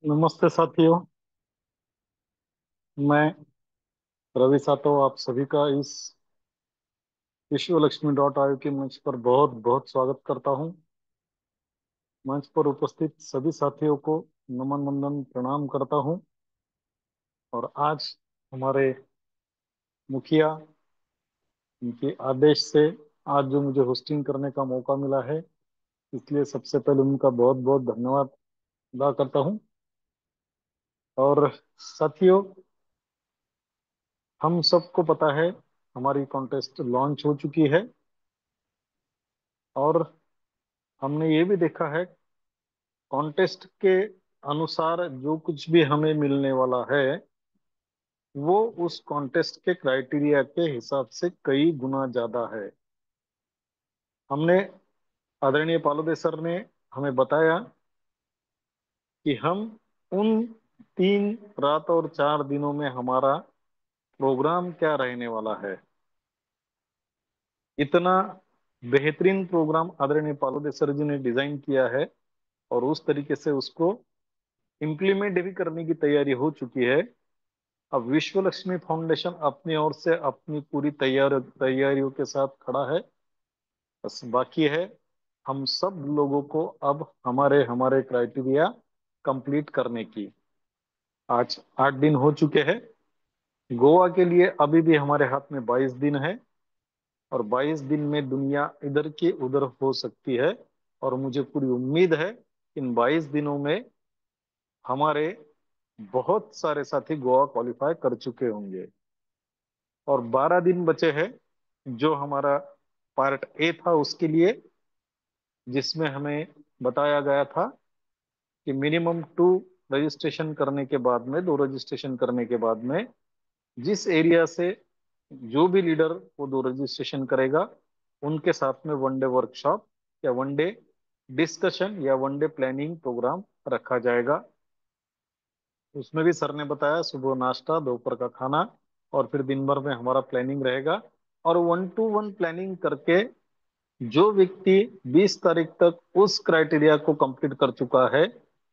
नमस्ते साथियों। मैं रवि सातो आप सभी का इस विश्व लक्ष्मी डॉट आयोग के मंच पर बहुत बहुत स्वागत करता हूं। मंच पर उपस्थित सभी साथियों को नमन वंदन प्रणाम करता हूं। और आज हमारे मुखिया, उनके आदेश से आज जो मुझे होस्टिंग करने का मौका मिला है, इसलिए सबसे पहले उनका बहुत बहुत धन्यवाद अदा करता हूं। और साथियों, हम सबको पता है हमारी कॉन्टेस्ट लॉन्च हो चुकी है। और हमने ये भी देखा है कॉन्टेस्ट के अनुसार जो कुछ भी हमें मिलने वाला है वो उस कॉन्टेस्ट के क्राइटेरिया के हिसाब से कई गुना ज्यादा है। हमने आदरणीय पालोदे सर ने हमें बताया कि हम उन 3 रात और 4 दिनों में हमारा प्रोग्राम क्या रहने वाला है। इतना बेहतरीन प्रोग्राम आदरणीय पालोदे सर जी ने डिजाइन किया है और उस तरीके से उसको इम्प्लीमेंट भी करने की तैयारी हो चुकी है। अब विश्व लक्ष्मी फाउंडेशन अपनी ओर से अपनी पूरी तैयारियों के साथ खड़ा है। बस बाकी है हम सब लोगों को अब हमारे हमारे क्राइटेरिया कंप्लीट करने की। आज 8 दिन हो चुके हैं। गोवा के लिए अभी भी हमारे हाथ में 22 दिन है। और 22 दिन में दुनिया इधर की उधर हो सकती है। और मुझे पूरी उम्मीद है इन 22 दिनों में हमारे बहुत सारे साथी गोवा क्वालिफाई कर चुके होंगे। और 12 दिन बचे हैं जो हमारा पार्ट ए था उसके लिए, जिसमें हमें बताया गया था कि मिनिमम 2 रजिस्ट्रेशन करने के बाद में, 2 रजिस्ट्रेशन करने के बाद में जिस एरिया से जो भी लीडर वो 2 रजिस्ट्रेशन करेगा उनके साथ में वन डे वर्कशॉप या वन डे डिस्कशन या वन डे प्लानिंग प्रोग्राम रखा जाएगा। उसमें भी सर ने बताया सुबह नाश्ता, दोपहर का खाना और फिर दिन भर में हमारा प्लानिंग रहेगा। और 1 to 1 प्लानिंग करके जो व्यक्ति 20 तारीख तक उस क्राइटेरिया को कंप्लीट कर चुका है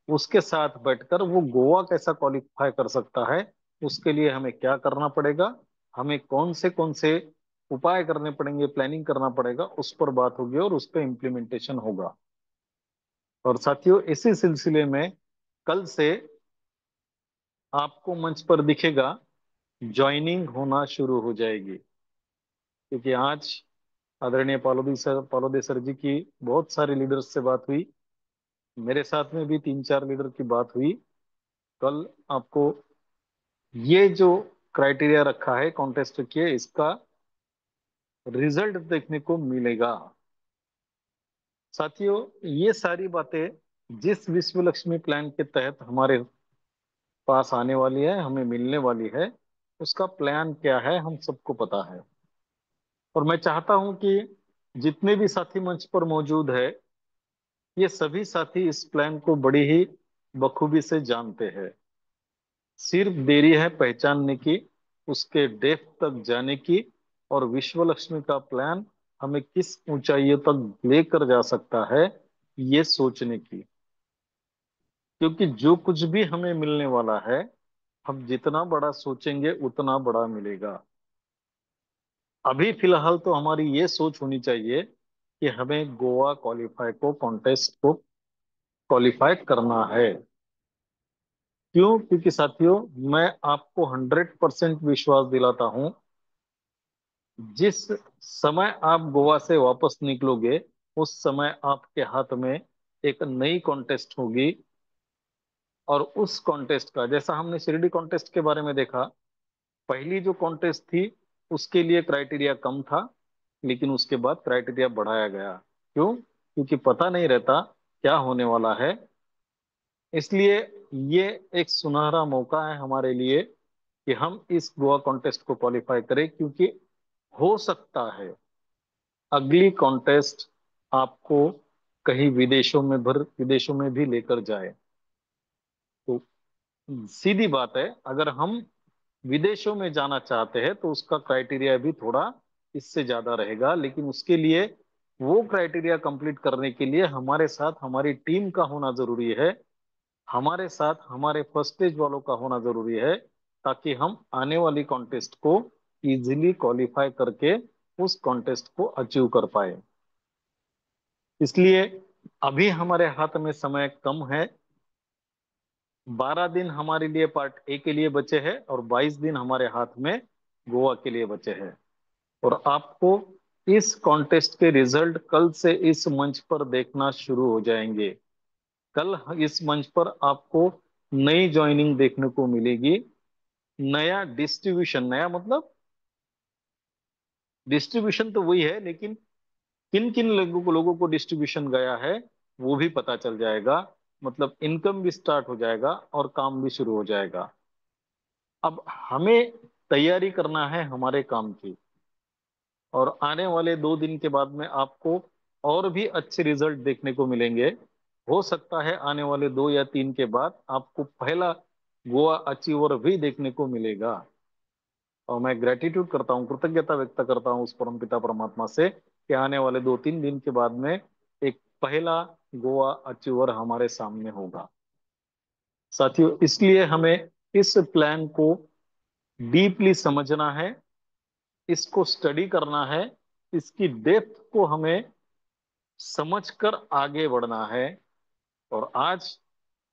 उसके साथ बैठकर वो गोवा कैसा क्वालिफाई कर सकता है, उसके लिए हमें क्या करना पड़ेगा, हमें कौन से उपाय करने पड़ेंगे, प्लानिंग करना पड़ेगा, उस पर बात होगी और उस पर इम्प्लीमेंटेशन होगा। और साथियों, इसी सिलसिले में कल से आपको मंच पर दिखेगा ज्वाइनिंग होना शुरू हो जाएगी। क्योंकि आज आदरणीय पालोदी सर जी की बहुत सारे लीडर्स से बात हुई, मेरे साथ में भी 3 4 लीडर की बात हुई। कल आपको ये जो क्राइटेरिया रखा है कॉन्टेस्ट के, इसका रिजल्ट देखने को मिलेगा। साथियों, ये सारी बातें जिस विश्व लक्ष्मी प्लान के तहत हमारे पास आने वाली है, हमें मिलने वाली है, उसका प्लान क्या है हम सबको पता है। और मैं चाहता हूं कि जितने भी साथी मंच पर मौजूद है ये सभी साथी इस प्लान को बड़ी ही बखूबी से जानते हैं। सिर्फ देरी है पहचानने की, उसके डेप्थ तक जाने की और विश्व लक्ष्मी का प्लान हमें किस ऊंचाइयों तक लेकर जा सकता है ये सोचने की। क्योंकि जो कुछ भी हमें मिलने वाला है हम जितना बड़ा सोचेंगे उतना बड़ा मिलेगा। अभी फिलहाल तो हमारी ये सोच होनी चाहिए कि हमें गोवा क्वालिफाई को, कॉन्टेस्ट को क्वालिफाई करना है। क्यों? क्योंकि साथियों, मैं आपको 100% विश्वास दिलाता हूं, जिस समय आप गोवा से वापस निकलोगे उस समय आपके हाथ में एक नई कॉन्टेस्ट होगी। और उस कॉन्टेस्ट का, जैसा हमने शिरडी कॉन्टेस्ट के बारे में देखा, पहली जो कॉन्टेस्ट थी उसके लिए क्राइटेरिया कम था, लेकिन उसके बाद क्राइटेरिया बढ़ाया गया। क्यों? क्योंकि पता नहीं रहता क्या होने वाला है। इसलिए ये एक सुनहरा मौका है हमारे लिए कि हम इस गोवा कॉन्टेस्ट को क्वालिफाई करें। क्योंकि हो सकता है अगली कॉन्टेस्ट आपको कहीं विदेशों में भी लेकर जाए। तो सीधी बात है, अगर हम विदेशों में जाना चाहते हैं तो उसका क्राइटेरिया भी थोड़ा इससे ज्यादा रहेगा। लेकिन उसके लिए वो क्राइटेरिया कंप्लीट करने के लिए हमारे साथ हमारी टीम का होना जरूरी है। हमारे साथ हमारे फर्स्ट स्टेज वालों का होना जरूरी है, ताकि हम आने वाली कॉन्टेस्ट को इजीली क्वालिफाई करके उस कॉन्टेस्ट को अचीव कर पाए। इसलिए अभी हमारे हाथ में समय कम है। 12 दिन हमारे लिए पार्ट ए के लिए बचे हैं और 22 दिन हमारे हाथ में गोवा के लिए बचे हैं। और आपको इस कॉन्टेस्ट के रिजल्ट कल से इस मंच पर देखना शुरू हो जाएंगे। कल इस मंच पर आपको नई ज्वाइनिंग देखने को मिलेगी। नया डिस्ट्रीब्यूशन, नया मतलब डिस्ट्रीब्यूशन तो वही है, लेकिन किन किन लोगों को डिस्ट्रीब्यूशन गया है वो भी पता चल जाएगा। मतलब इनकम भी स्टार्ट हो जाएगा और काम भी शुरू हो जाएगा। अब हमें तैयारी करना है हमारे काम की। और आने वाले 2 दिन के बाद में आपको और भी अच्छे रिजल्ट देखने को मिलेंगे। हो सकता है आने वाले 2 या 3 के बाद आपको पहला गोवा अचीवर भी देखने को मिलेगा। और मैं ग्रेटिट्यूड करता हूँ, कृतज्ञता व्यक्त करता हूँ उस परमपिता परमात्मा से कि आने वाले 2-3 दिन के बाद में एक पहला गोवा अचीवर हमारे सामने होगा। साथियों, इसलिए हमें इस प्लान को डीपली समझना है, इसको स्टडी करना है, इसकी डेप्थ को हमें समझकर आगे बढ़ना है। और आज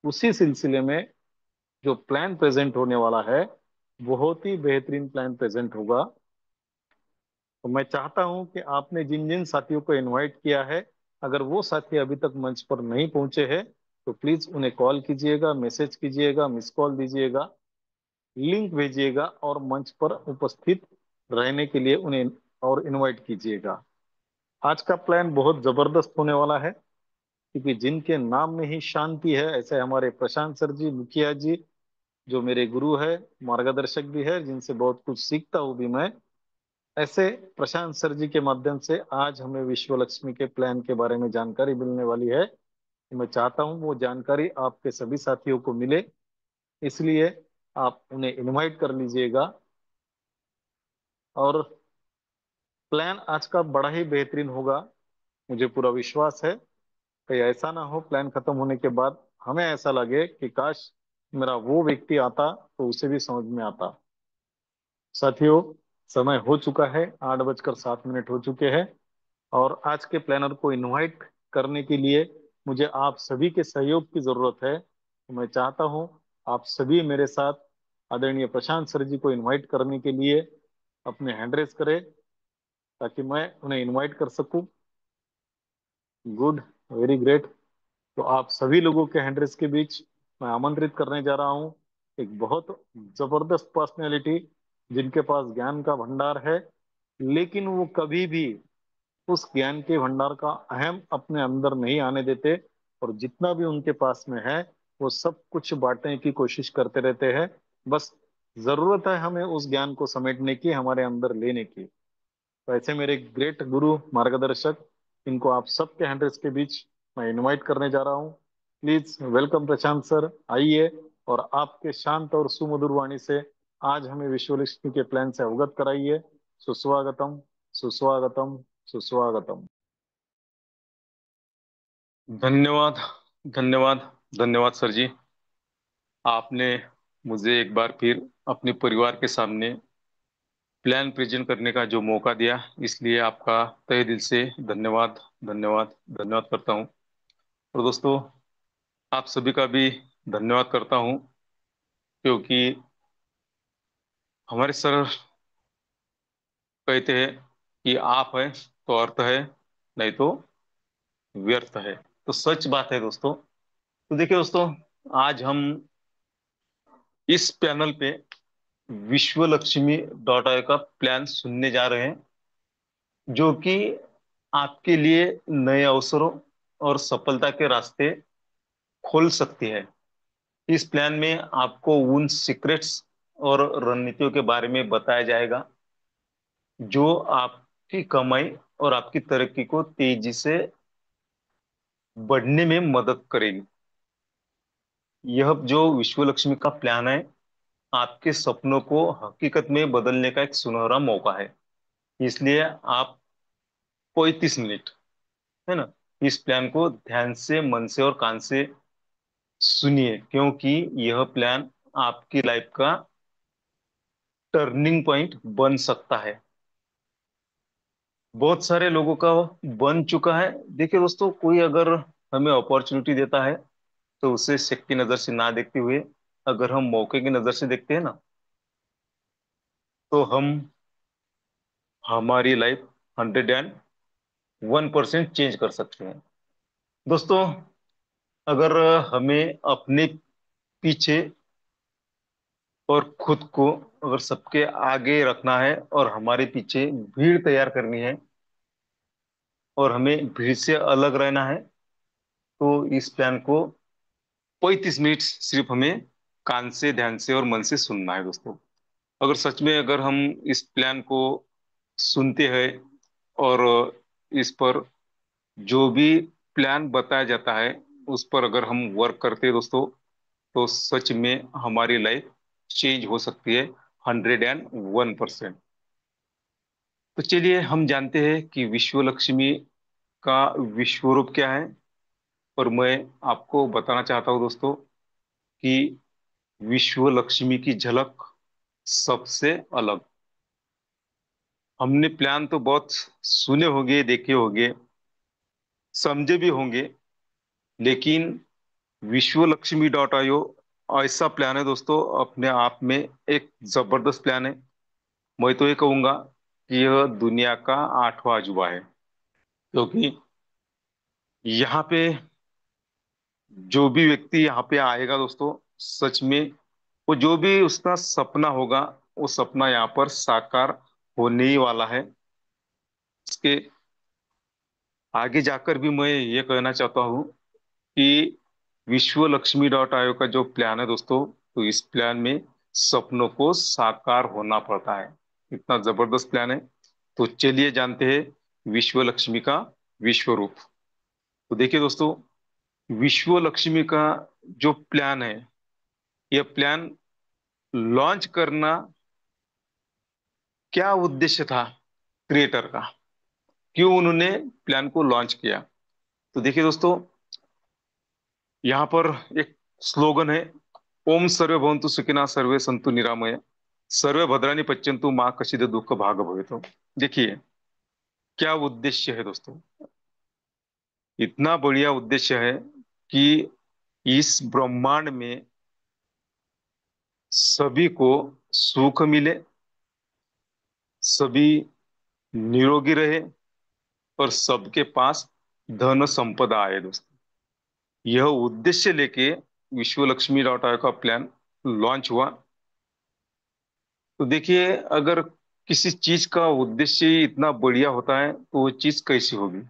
उसी सिलसिले में जो प्लान प्रेजेंट होने वाला है, बहुत ही बेहतरीन प्लान प्रेजेंट होगा। तो मैं चाहता हूं कि आपने जिन जिन साथियों को इनवाइट किया है, अगर वो साथी अभी तक मंच पर नहीं पहुंचे हैं, तो प्लीज उन्हें कॉल कीजिएगा, मैसेज कीजिएगा, मिस कॉल दीजिएगा, लिंक भेजिएगा और मंच पर उपस्थित रहने के लिए उन्हें और इनवाइट कीजिएगा। आज का प्लान बहुत जबरदस्त होने वाला है, क्योंकि जिनके नाम में ही शांति है, ऐसे हमारे प्रशांत सर जी, मुखिया जी, जो मेरे गुरु है, मार्गदर्शक भी है, जिनसे बहुत कुछ सीखता हूँ भी मैं, ऐसे प्रशांत सर जी के माध्यम से आज हमें विश्व लक्ष्मी के प्लान के बारे में जानकारी मिलने वाली है। तो मैं चाहता हूँ वो जानकारी आपके सभी साथियों को मिले, इसलिए आप उन्हें इनवाइट कर लीजिएगा। और प्लान आज का बड़ा ही बेहतरीन होगा, मुझे पूरा विश्वास है। कहीं ऐसा ना हो प्लान खत्म होने के बाद हमें ऐसा लगे कि काश मेरा वो व्यक्ति आता तो उसे भी समझ में आता। साथियों, समय हो चुका है, 8:07 हो चुके हैं। और आज के प्लानर को इनवाइट करने के लिए मुझे आप सभी के सहयोग की जरूरत है। तो मैं चाहता हूं आप सभी मेरे साथ आदरणीय प्रशांत सर जी को इनवाइट करने के लिए अपने हैंड रेस करें, ताकि मैं उन्हें इनवाइट कर सकूं। Good, very great. तो आप सभी लोगों के हैंड रेस के बीच मैं आमंत्रित करने जा रहा हूं एक बहुत जबरदस्त पर्सनैलिटी, जिनके पास ज्ञान का भंडार है, लेकिन वो कभी भी उस ज्ञान के भंडार का अहम अपने अंदर नहीं आने देते। और जितना भी उनके पास में है वो सब कुछ बांटने की कोशिश करते रहते हैं। बस जरूरत है हमें उस ज्ञान को समेटने की, हमारे अंदर लेने की। तो ऐसे मेरे ग्रेट गुरु मार्गदर्शक, इनको आप सबके हैंडल्स के बीच मैं इनवाइट करने जा रहा हूँ। प्लीज वेलकम प्रशांत सर, आइए और आपके शांत और सुमधुर वाणी से आज हमें विश्वलक्ष्मी के प्लान से अवगत कराइए। सुस्वागतम, सुस्वागतम, सुस्वागतम। धन्यवाद, धन्यवाद, धन्यवाद सर जी। आपने मुझे एक बार फिर अपने परिवार के सामने प्लान प्रेजेंट करने का जो मौका दिया, इसलिए आपका तहे दिल से धन्यवाद, धन्यवाद, धन्यवाद करता हूँ। और दोस्तों, आप सभी का भी धन्यवाद करता हूँ, क्योंकि हमारे सर कहते हैं कि आप है तो अर्थ है, नहीं तो व्यर्थ है। तो सच बात है दोस्तों। तो देखिए दोस्तों, आज हम इस पैनल पे विश्व लक्ष्मी डॉट आई का प्लान सुनने जा रहे हैं, जो कि आपके लिए नए अवसरों और सफलता के रास्ते खोल सकती है। इस प्लान में आपको उन सीक्रेट्स और रणनीतियों के बारे में बताया जाएगा जो आपकी कमाई और आपकी तरक्की को तेजी से बढ़ने में मदद करेगी। यह जो विश्व लक्ष्मी का प्लान है, आपके सपनों को हकीकत में बदलने का एक सुनहरा मौका है। इसलिए आप 35 मिनट, है ना, इस प्लान को ध्यान से, मन से और कान से सुनिए, क्योंकि यह प्लान आपकी लाइफ का टर्निंग पॉइंट बन सकता है। बहुत सारे लोगों का बन चुका है। देखिए दोस्तों, कोई अगर हमें अपॉर्चुनिटी देता है तो उसे शक की नजर से ना देखते हुए अगर हम मौके की नजर से देखते हैं ना, तो हम हमारी लाइफ 101% चेंज कर सकते हैं। दोस्तों, अगर हमें अपने पीछे और खुद को अगर सबके आगे रखना है और हमारे पीछे भीड़ तैयार करनी है और हमें भीड़ से अलग रहना है, तो इस प्लान को 35 मिनट सिर्फ हमें कान से, ध्यान से और मन से सुनना है दोस्तों। अगर सच में अगर हम इस प्लान को सुनते हैं और इस पर जो भी प्लान बताया जाता है उस पर अगर हम वर्क करते हैं दोस्तों, तो सच में हमारी लाइफ चेंज हो सकती है 101%। तो चलिए हम जानते हैं कि विश्व लक्ष्मी का विश्व रूप क्या है। और मैं आपको बताना चाहता हूँ दोस्तों कि विश्व लक्ष्मी की झलक सबसे अलग। हमने प्लान तो बहुत सुने होंगे, देखे होंगे, समझे भी होंगे, लेकिन विश्व लक्ष्मी डॉट आईओ ऐसा प्लान है दोस्तों, अपने आप में एक जबरदस्त प्लान है। मैं तो ये कहूंगा कि यह दुनिया का आठवां अजूबा है, क्योंकि यहाँ पे जो भी व्यक्ति यहाँ पे आएगा दोस्तों, सच में वो जो भी उसका सपना होगा, वो सपना यहाँ पर साकार होने ही वाला है। इसके आगे जाकर भी मैं ये कहना चाहता हूँ कि विश्व लक्ष्मी डॉट आयोग का जो प्लान है दोस्तों, तो इस प्लान में सपनों को साकार होना पड़ता है। इतना जबरदस्त प्लान है। तो चलिए जानते हैं विश्व लक्ष्मी का विश्व रूप। तो देखिए दोस्तों, विश्व लक्ष्मी का जो प्लान है, यह प्लान लॉन्च करना, क्या उद्देश्य था क्रिएटर का, क्यों उन्होंने प्लान को लॉन्च किया। तो देखिए दोस्तों, यहाँ पर एक स्लोगन है, ओम सर्वे भवन्तु सुखिनः सर्वे सन्तु निरामय सर्वे भद्राणि पश्यन्तु माँ कश्चित् दुःख भाग भवेत्। देखिए क्या उद्देश्य है दोस्तों, इतना बढ़िया उद्देश्य है कि इस ब्रह्मांड में सभी को सुख मिले, सभी निरोगी रहे और सबके पास धन संपदा आए दोस्तों। यह उद्देश्य लेके विश्व लक्ष्मी डॉट आय का प्लान लॉन्च हुआ। तो देखिए, अगर किसी चीज का उद्देश्य ही इतना बढ़िया होता है तो वो चीज कैसी होगी,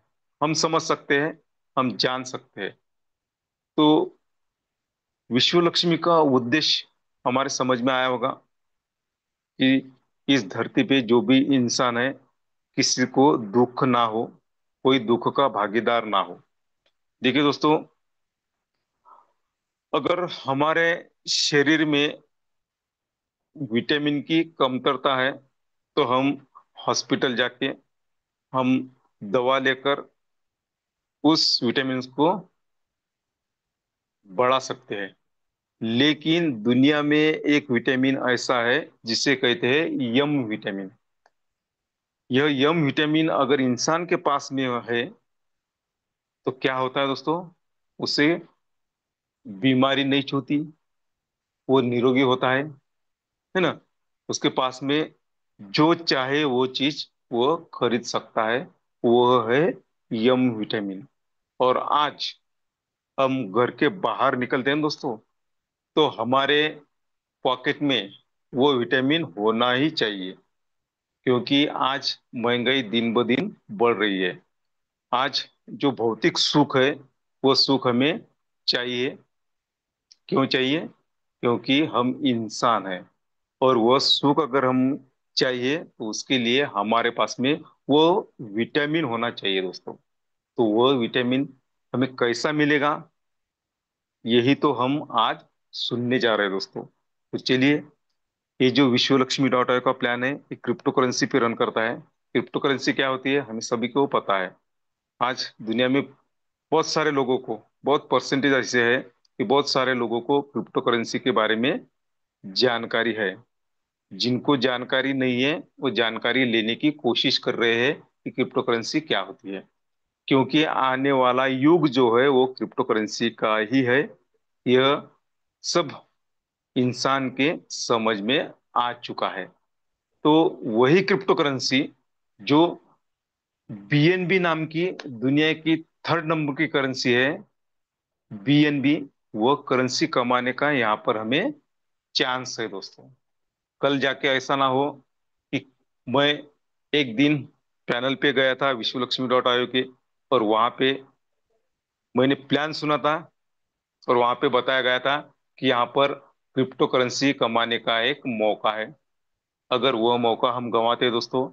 हम समझ सकते हैं, हम जान सकते हैं। तो विश्व लक्ष्मी का उद्देश्य हमारे समझ में आया होगा कि इस धरती पे जो भी इंसान है, किसी को दुख ना हो, कोई दुख का भागीदार ना हो। देखिए दोस्तों, अगर हमारे शरीर में विटामिन की कमतरता है तो हम हॉस्पिटल जाके हम दवा लेकर उस विटामिन को बढ़ा सकते हैं। लेकिन दुनिया में एक विटामिन ऐसा है जिसे कहते हैं यम विटामिन। यह यम विटामिन अगर इंसान के पास में है तो क्या होता है दोस्तों, उसे बीमारी नहीं छूती, वो निरोगी होता है ना। उसके पास में जो चाहे वो चीज वो खरीद सकता है, वो है यम विटामिन। और आज हम घर के बाहर निकलते हैं दोस्तों, तो हमारे पॉकेट में वो विटामिन होना ही चाहिए, क्योंकि आज महंगाई दिन ब दिन बढ़ रही है। आज जो भौतिक सुख है वो सुख हमें चाहिए। क्यों चाहिए? क्योंकि हम इंसान हैं, और वो सुख अगर हम चाहिए तो उसके लिए हमारे पास में वो विटामिन होना चाहिए दोस्तों। तो वो विटामिन हमें कैसा मिलेगा, यही तो हम आज सुनने जा रहे हैं दोस्तों। तो चलिए, ये जो विश्व लक्ष्मी डॉट आय का प्लान है, ये क्रिप्टो करेंसी पे रन करता है। क्रिप्टो करेंसी क्या होती है हमें सभी को पता है। आज दुनिया में बहुत सारे लोगों को, बहुत परसेंटेज ऐसे है कि बहुत सारे लोगों को क्रिप्टो करेंसी के बारे में जानकारी है। जिनको जानकारी नहीं है वो जानकारी लेने की कोशिश कर रहे हैं कि क्रिप्टो करेंसी क्या होती है, क्योंकि आने वाला युग जो है वो क्रिप्टो करेंसी का ही है। यह सब इंसान के समझ में आ चुका है। तो वही क्रिप्टो करेंसी जो बीएनबी नाम की दुनिया की थर्ड नंबर की करेंसी है, बीएनबी, वो करेंसी कमाने का यहाँ पर हमें चांस है दोस्तों। कल जाके ऐसा ना हो कि मैं एक दिन पैनल पे गया था विश्वलक्ष्मी.io के, और वहां पे मैंने प्लान सुना था, और वहां पे बताया गया था कि यहाँ पर क्रिप्टो करेंसी कमाने का एक मौका है। अगर वह मौका हम गंवाते दोस्तों,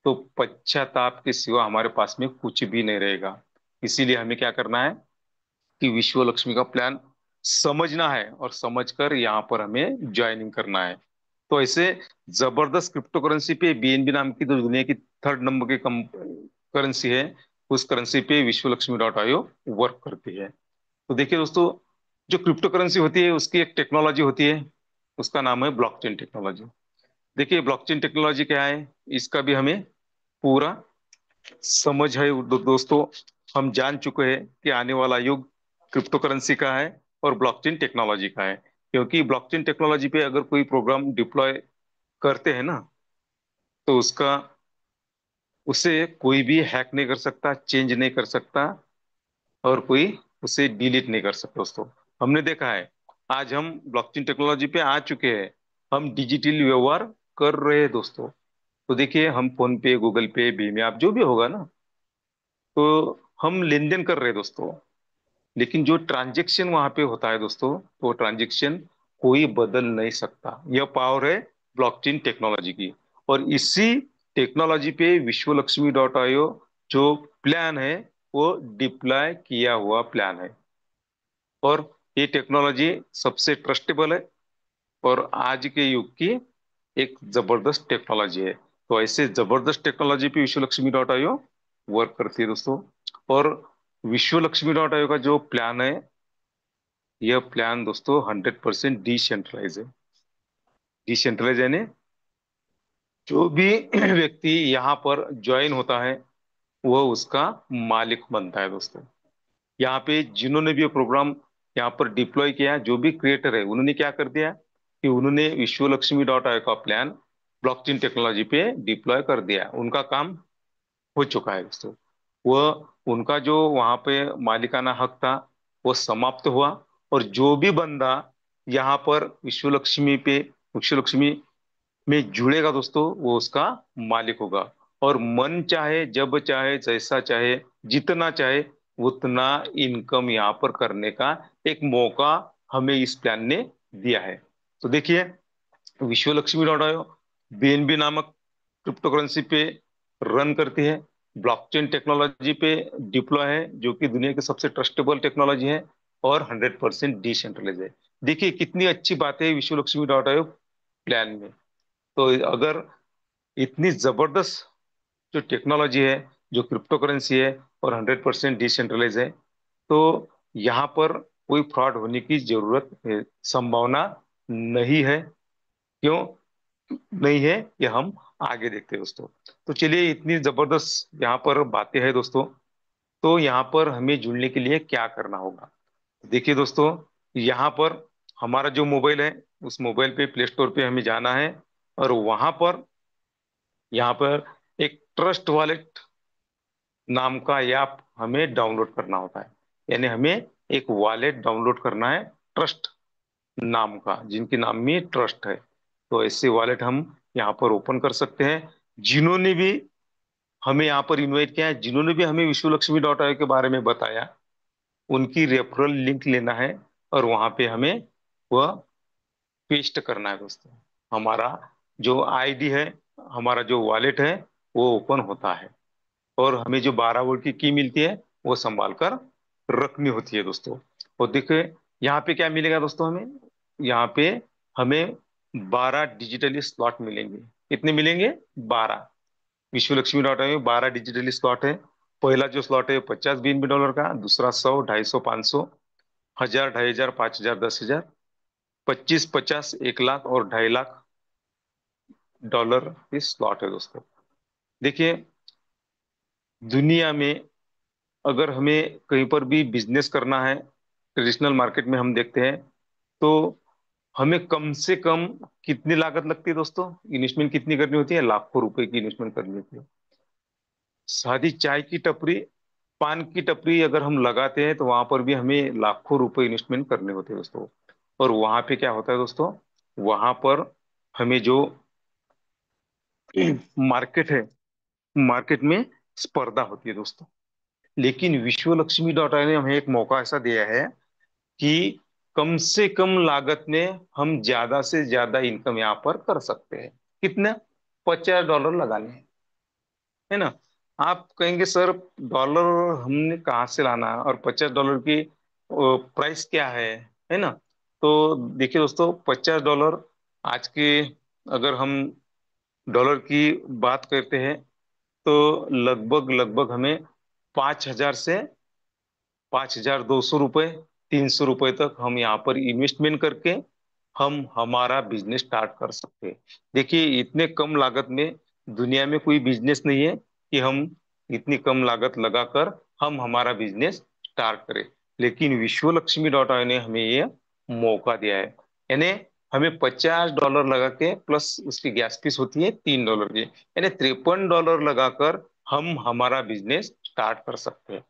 तो पश्चाताप के सिवा हमारे पास में कुछ भी नहीं रहेगा। इसीलिए हमें क्या करना है कि विश्व लक्ष्मी का प्लान समझना है, और समझकर यहाँ पर हमें ज्वाइनिंग करना है। तो ऐसे जबरदस्त क्रिप्टो करेंसी पे बीएनबी नाम की जो दुनिया की थर्ड नंबर की करेंसी है, उस करेंसी पे विश्वलक्ष्मी.io वर्क करती है। तो देखिए दोस्तों, जो क्रिप्टो करेंसी होती है उसकी एक टेक्नोलॉजी होती है, उसका नाम है ब्लॉकचेन टेक्नोलॉजी। देखिए ब्लॉकचेन टेक्नोलॉजी क्या है, इसका भी हमें पूरा समझ है दोस्तों। हम जान चुके हैं कि आने वाला युग क्रिप्टो करेंसी का है और ब्लॉकचेन टेक्नोलॉजी का है। क्योंकि ब्लॉकचेन टेक्नोलॉजी पे अगर कोई प्रोग्राम डिप्लॉय करते हैं ना, तो उसका उसे कोई भी हैक नहीं कर सकता, चेंज नहीं कर सकता, और कोई उसे डिलीट नहीं कर सकता दोस्तों। हमने देखा है, आज हम ब्लॉकचेन टेक्नोलॉजी पे आ चुके हैं, हम डिजिटल व्यवहार कर रहे हैं दोस्तों। तो देखिए हम फोन पे, गूगल पे, भीम ऐप जो भी होगा ना, तो हम लेन देन कर रहे हैं दोस्तों। लेकिन जो ट्रांजेक्शन वहां पे होता है दोस्तों, तो ट्रांजेक्शन कोई बदल नहीं सकता। यह पावर है ब्लॉकचेन टेक्नोलॉजी की। और इसी टेक्नोलॉजी पे विश्वलक्ष्मी.io जो प्लान है, वो डिप्लॉय किया हुआ प्लान है। और ये टेक्नोलॉजी सबसे ट्रस्टेबल है, और आज के युग की एक जबरदस्त टेक्नोलॉजी है। तो ऐसे जबरदस्त टेक्नोलॉजी पे विश्वलक्ष्मी.io वर्क करती है दोस्तों। और विश्वलक्ष्मी.io का जो प्लान है, यह प्लान दोस्तों 100% डिसेंट्रलाइज है। डिसेंट्रलाइज यानी जो भी व्यक्ति यहाँ पर ज्वाइन होता है वह उसका मालिक बनता है दोस्तों। यहाँ पे जिन्होंने भी ये प्रोग्राम यहाँ पर डिप्लॉय किया, जो भी क्रिएटर है, उन्होंने क्या कर दिया कि उन्होंने विश्वलक्ष्मी.io का प्लान ब्लॉकचेन टेक्नोलॉजी पे डिप्लॉय कर दिया। उनका काम हो चुका है दोस्तों। वह उनका जो वहां पे मालिकाना हक था वो समाप्त हुआ। और जो भी बंदा यहाँ पर विश्वलक्ष्मी में जुड़ेगा दोस्तों, वो उसका मालिक होगा। और मन चाहे, जब चाहे, जैसा चाहे, जितना चाहे उतना इनकम यहाँ पर करने का एक मौका हमें इस प्लान ने दिया है। तो देखिए विश्वलक्ष्मी.io बीएनबी नामक क्रिप्टो करेंसी पे रन करती है, ब्लॉकचेन टेक्नोलॉजी पे डिप्लॉय है, जो कि दुनिया की सबसे ट्रस्टेबल टेक्नोलॉजी है, और 100% डिसेंट्रलाइज है। देखिए कितनी अच्छी बात है विश्वलक्ष्मी.io प्लान में। तो अगर इतनी जबरदस्त जो टेक्नोलॉजी है, जो क्रिप्टो करेंसी है, और 100% डिसेंट्रलाइज है, तो यहाँ पर कोई फ्रॉड होने की जरूरत संभावना नहीं है। क्यों नहीं है, ये हम आगे देखते हैं दोस्तों। तो चलिए, इतनी जबरदस्त यहाँ पर बातें हैं दोस्तों। तो यहाँ पर हमें जुड़ने के लिए क्या करना होगा? देखिए दोस्तों, यहाँ पर हमारा जो मोबाइल है, उस मोबाइल पे प्ले स्टोर पे हमें जाना है, और वहां पर यहाँ पर एक ट्रस्ट वॉलेट नाम का ऐप हमें डाउनलोड करना होता है। यानी हमें एक वॉलेट डाउनलोड करना है ट्रस्ट नाम का, जिनके नाम में ट्रस्ट है। तो ऐसे वॉलेट हम यहाँ पर ओपन कर सकते हैं। जिन्होंने भी हमें यहाँ पर इनवाइट किया है, जिन्होंने भी हमें विश्वलक्ष्मी.io के बारे में बताया, उनकी रेफरल लिंक लेना है, और वहां पे हमें वह पेस्ट करना है दोस्तों। हमारा जो आईडी है, हमारा जो वॉलेट है, वो ओपन होता है। और हमें जो 12 वोल्ट की मिलती है, वो संभाल कर रखनी होती है दोस्तों। और देखिए यहाँ पे क्या मिलेगा दोस्तों, हमें यहाँ पे हमें 12 डिजिटली स्लॉट मिलेंगे। कितने मिलेंगे? 12। विश्वलक्ष्मी.io में 12 डिजिटली स्लॉट है। पहला जो स्लॉट है $50 BNB का, दूसरा 100, 250, 500, हजार, 2,500, 5,000, 10,000, 25, 50, 1 लाख और 2.5 लाख डॉलर की स्लॉट है दोस्तों। देखिए, दुनिया में अगर हमें कहीं पर भी बिजनेस करना है, ट्रेडिशनल मार्केट में हम देखते हैं, तो हमें कम से कम कितनी लागत लगती है दोस्तों? इन्वेस्टमेंट कितनी करनी होती है? लाखों रुपए की इन्वेस्टमेंट करनी होती है। सादी चाय की टपरी, पान की टपरी अगर हम लगाते हैं तो वहां पर भी हमें लाखों रुपए इन्वेस्टमेंट करने होते हैं दोस्तों। और वहां पे क्या होता है दोस्तों? वहां पर हमें जो मार्केट है, मार्केट में स्पर्धा होती है दोस्तों। लेकिन विश्व लक्ष्मी डॉट आई ने हमें एक मौका ऐसा दिया है कि कम से कम लागत में हम ज्यादा से ज्यादा इनकम यहाँ पर कर सकते हैं। कितना? $50 लगाने हैं, है ना? आप कहेंगे सर, डॉलर हमने कहाँ से लाना है और $50 की प्राइस क्या है ना? तो देखिए दोस्तों, $50 आज के, अगर हम डॉलर की बात करते हैं, तो लगभग लगभग हमें 5,000 से 5,200 रुपये, 300 रुपये तक हम यहाँ पर इन्वेस्टमेंट करके हम हमारा बिजनेस स्टार्ट कर सकते हैं। देखिए, इतने कम लागत में दुनिया में कोई बिजनेस नहीं है कि हम इतनी कम लागत लगाकर हम हमारा बिजनेस स्टार्ट करें। लेकिन विश्व लक्ष्मी डॉट आई ने हमें ये मौका दिया है। यानी हमें $50 लगा के, प्लस उसकी गैस फीस होती है $3 की, यानी $53 लगाकर हम हमारा बिजनेस स्टार्ट कर सकते हैं।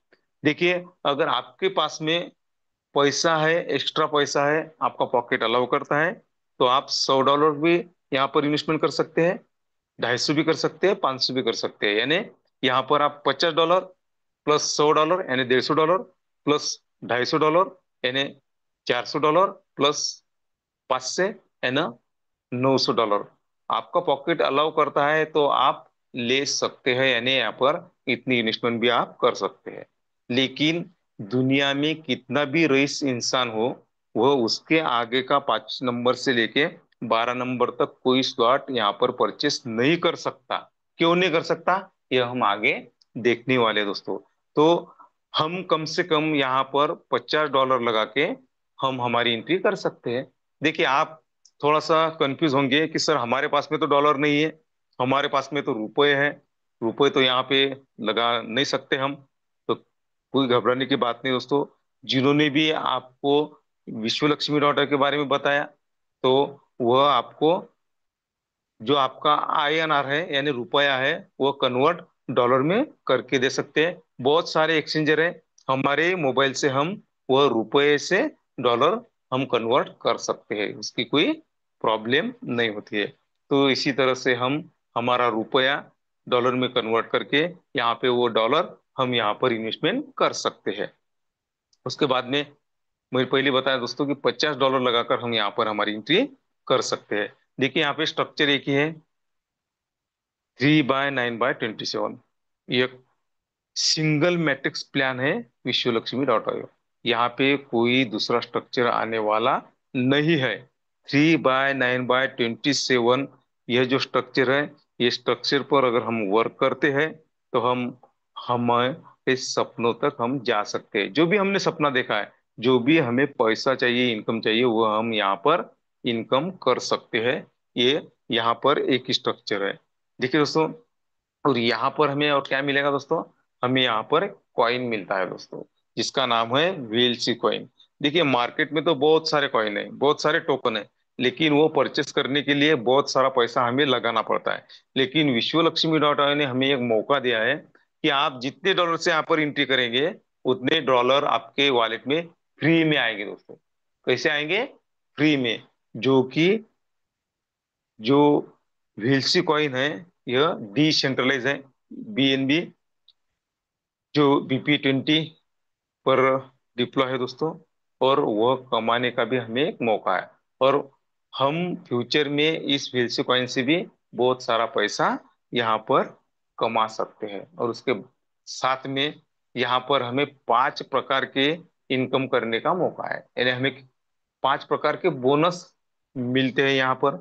देखिए, अगर आपके पास में पैसा है, एक्स्ट्रा पैसा है, आपका पॉकेट अलाउ करता है, तो आप $100 भी यहाँ पर इन्वेस्टमेंट कर सकते हैं, 250 भी कर सकते हैं, 500 भी कर सकते हैं। यानी यहाँ पर आप $50 प्लस $100 यानी $150 प्लस $250 यानी $400 प्लस 500 है ना, $900 आपका पॉकेट अलाउ करता है, तो आप ले सकते हैं। यानी यहाँ पर इतनी इन्वेस्टमेंट भी आप कर सकते हैं। लेकिन दुनिया में कितना भी रईस इंसान हो, वह उसके आगे का 5 नंबर से लेके 12 नंबर तक कोई स्लॉट यहाँ पर परचेस नहीं कर सकता। क्यों नहीं कर सकता? ये हम आगे देखने वाले हैं दोस्तों। तो हम कम से कम यहाँ पर $50 लगा के हम हमारी एंट्री कर सकते हैं। देखिए, आप थोड़ा सा कंफ्यूज होंगे कि सर, हमारे पास में तो डॉलर नहीं है, हमारे पास में तो रुपए है, रुपए तो यहाँ पे लगा नहीं सकते हम। तो कोई घबराने की बात नहीं दोस्तों। जिन्होंने भी आपको विश्व लक्ष्मी डॉट के बारे में बताया, तो वह आपको जो आपका INR है यानी रुपया है, वो कन्वर्ट डॉलर में करके दे सकते हैं। बहुत सारे एक्सचेंजर है, हमारे मोबाइल से हम वह रुपये से डॉलर हम कन्वर्ट कर सकते हैं, उसकी कोई प्रॉब्लम नहीं होती है। तो इसी तरह से हम हमारा रुपया डॉलर में कन्वर्ट करके यहाँ पे वो डॉलर हम यहाँ पर इन्वेस्टमेंट कर सकते हैं। उसके बाद में मुझे पहले बताया दोस्तों कि $50 लगाकर हम यहाँ पर हमारी एंट्री कर सकते हैं। देखिए, यहाँ पे स्ट्रक्चर एक ही है, 3/9/27। ये सिंगल मैट्रिक्स प्लान है विश्व लक्ष्मी डॉट आयो। यहाँ पे कोई दूसरा स्ट्रक्चर आने वाला नहीं है। 3/9/27 यह जो स्ट्रक्चर है, ये स्ट्रक्चर पर अगर हम वर्क करते हैं, तो हम हमारे सपनों तक हम जा सकते हैं। जो भी हमने सपना देखा है, जो भी हमें पैसा चाहिए, इनकम चाहिए, वो हम यहाँ पर इनकम कर सकते हैं। ये यहाँ पर एक स्ट्रक्चर है। देखिए दोस्तों, और यहाँ पर हमें और क्या मिलेगा दोस्तों? हमें यहाँ पर कॉइन मिलता है दोस्तों, जिसका नाम है VLC कॉइन। देखिए, मार्केट में तो बहुत सारे कॉइन है, बहुत सारे टोकन है, लेकिन वो परचेस करने के लिए बहुत सारा पैसा हमें लगाना पड़ता है। लेकिन विश्व लक्ष्मी डॉट आई ने हमें एक मौका दिया है कि आप जितने डॉलर से यहाँ पर एंट्री करेंगे, उतने डॉलर आपके वॉलेट में फ्री में आएंगे दोस्तों। कैसे आएंगे? फ्री में। जो कि जो VLC कॉइन है, यह डिसेंट्रलाइज है, BNB जो BP20 पर डिप्लॉय है दोस्तों। और वह कमाने का भी हमें एक मौका है। और हम फ्यूचर में इस VLC कॉइन से भी बहुत सारा पैसा यहाँ पर कमा सकते हैं। और उसके साथ में यहाँ पर हमें 5 प्रकार के इनकम करने का मौका है। यानी हमें 5 प्रकार के बोनस मिलते हैं यहाँ पर।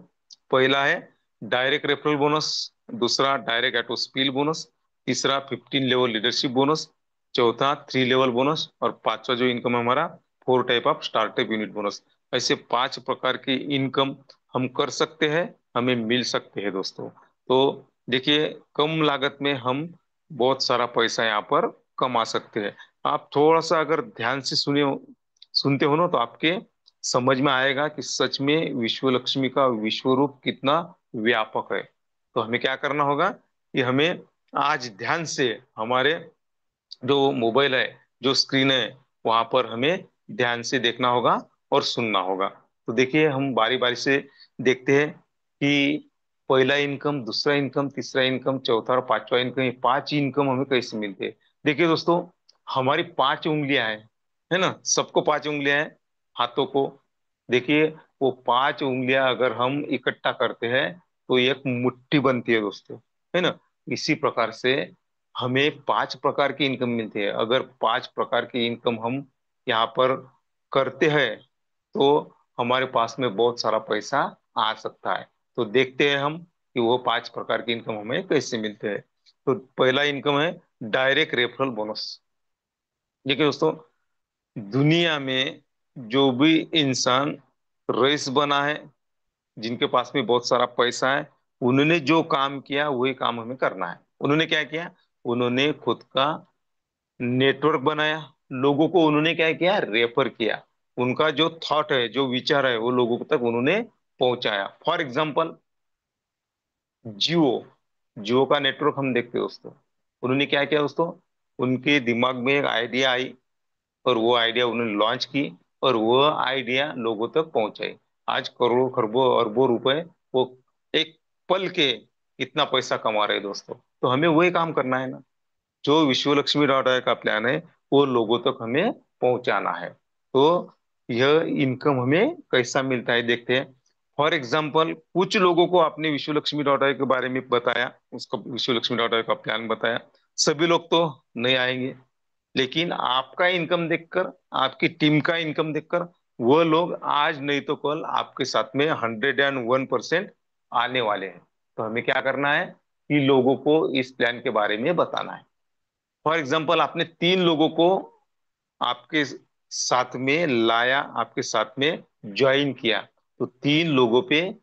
पहला है डायरेक्ट रेफरल बोनस, दूसरा डायरेक्ट ऑटो स्पिल बोनस, तीसरा 15 लेवल लीडरशिप बोनस, चौथा 3 लेवल बोनस, और पांचवा जो इनकम है हमारा four type of startup unit bonus. ऐसे 5 प्रकार की इनकम हम कर सकते हैं, हमें मिल सकते हैं दोस्तों। तो देखिए, कम लागत में हम बहुत सारा पैसा यहाँ पर कमा सकते हैं। आप थोड़ा सा अगर ध्यान से सुनते हो ना, तो आपके समझ में आएगा कि सच में विश्व लक्ष्मी का विश्व रूप कितना व्यापक है। तो हमें क्या करना होगा कि हमें आज ध्यान से हमारे जो मोबाइल है, जो स्क्रीन है, वहां पर हमें ध्यान से देखना होगा और सुनना होगा। तो देखिए, हम बारी बारी से देखते हैं कि पहला इनकम, दूसरा इनकम, तीसरा इनकम, चौथा और पांचवा इनकम, ये 5 इनकम हमें कैसे मिलते हैं। देखिए दोस्तों, हमारी 5 उंगलियां हैं, है ना, सबको 5 उंगलियां हैं हाथों को। देखिए, वो 5 उंगलियां अगर हम इकट्ठा करते हैं तो एक मुट्ठी बनती है दोस्तों, है ना। इसी प्रकार से हमें 5 प्रकार की इनकम मिलती है। अगर 5 प्रकार की इनकम हम यहाँ पर करते हैं तो हमारे पास में बहुत सारा पैसा आ सकता है। तो देखते हैं हम कि वो 5 प्रकार की इनकम हमें कैसे मिलते हैं। तो पहला इनकम है डायरेक्ट रेफरल बोनस। देखिए दोस्तों, दुनिया में जो भी इंसान रईस बना है, जिनके पास में बहुत सारा पैसा है, उन्होंने जो काम किया वही काम हमें करना है। उन्होंने क्या किया? उन्होंने खुद का नेटवर्क बनाया, लोगों को उन्होंने क्या किया? रेफर किया। उनका जो थॉट है, जो विचार है, वो लोगों तक उन्होंने पहुंचाया। फॉर एग्जाम्पल, जियो, जियो का नेटवर्क हम देखते हैं दोस्तों। उन्होंने क्या किया दोस्तों? उनके दिमाग में एक आइडिया आई और वो आइडिया उन्होंने लॉन्च की और वो आइडिया लोगों तक पहुंचाई। आज करोड़ों खरबों अरबों रुपए वो एक पल के कितना पैसा कमा रहे हैं दोस्तों। तो हमें वही काम करना है ना, जो विश्व लक्ष्मी डॉट आई का प्लान है वो लोगों तक हमें पहुंचाना है। तो यह इनकम हमें कैसा मिलता है देखते हैं। फॉर एग्जाम्पल, कुछ लोगों को आपने विश्व लक्ष्मी डॉट आई के बारे में बताया, उसका विश्व लक्ष्मी डॉट आई का प्लान बताया, सभी लोग तो नहीं आएंगे। लेकिन आपका इनकम देखकर, आपकी टीम का इनकम देखकर वो लोग आज नहीं तो कल आपके साथ में 101% आने वाले हैं। तो हमें क्या करना है कि लोगों को इस प्लान के बारे में बताना है। फॉर एग्जाम्पल, आपने 3 लोगों को आपके साथ में लाया, आपके साथ में ज्वाइन किया, तो 3 लोगों पे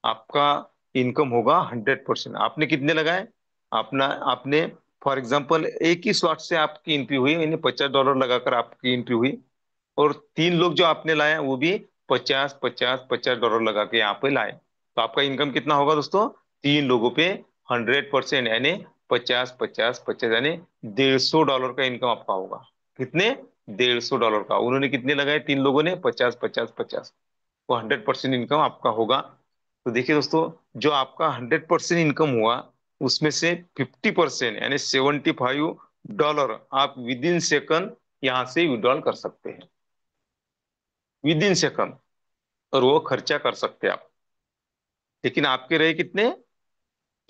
आपका इनकम होगा 100%। आपने कितने लगाए? अपना आपने फॉर एग्जाम्पल एक ही स्लॉट से आपकी एंट्री हुई, यानी $50 लगाकर आपकी एंट्री हुई, और 3 लोग जो आपने लाए वो भी 50 50 $50 लगा के यहाँ पे लाए। तो आपका इनकम कितना होगा दोस्तों? 3 लोगों पे 100%, यानी 50 50 50, यानी $150 का इनकम आपका होगा। कितने? $150 का। उन्होंने कितने लगाए? 3 लोगों ने 50 50 50, वो 100% इनकम आपका होगा। तो देखिए दोस्तों, जो आपका 100% इनकम हुआ, उसमें से 50% यानी $75 आप विद इन सेकंड यहाँ से विड्रॉल कर सकते हैं, विद इन सेकंड, और वो खर्चा कर सकते हैं आप। लेकिन आपके रहे कितने?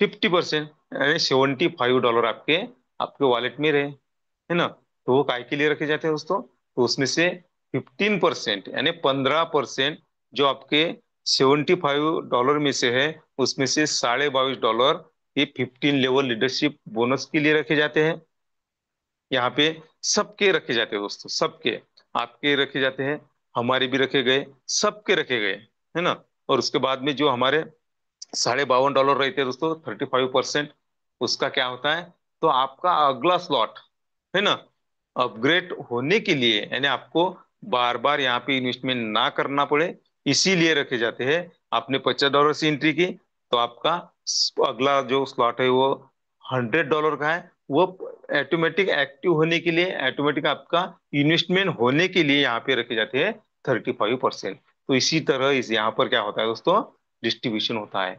50%, यानी $75 आपके आपके वॉलेट में रहे, है ना। तो वो काय के लिए रखे जाते हैं दोस्तों? तो उसमें से 15% यानी 15% जो आपके $75 में से है, उसमें से $22.5 ये 15 लेवल लीडरशिप बोनस के लिए रखे जाते हैं। यहाँ पे सबके रखे जाते हैं दोस्तों, सबके। आपके रखे जाते हैं, हमारे भी रखे गए, सबके रखे गए, है ना। और उसके बाद में जो हमारे $52.5 रहते हैं दोस्तों, 35%, उसका क्या होता है? तो आपका अगला स्लॉट, है ना, अपग्रेड होने के लिए, यानी आपको बार बार यहाँ पे इन्वेस्टमेंट ना करना पड़े, इसीलिए रखे जाते हैं। आपने $50 से एंट्री की, तो आपका अगला जो स्लॉट है वो $100 का है। वो ऑटोमेटिक एक्टिव होने के लिए, ऑटोमेटिक आपका इन्वेस्टमेंट होने के लिए यहाँ पे रखे जाते हैं 35%। तो इसी तरह इस यहाँ पर क्या होता है दोस्तों? डिस्ट्रीब्यूशन होता है।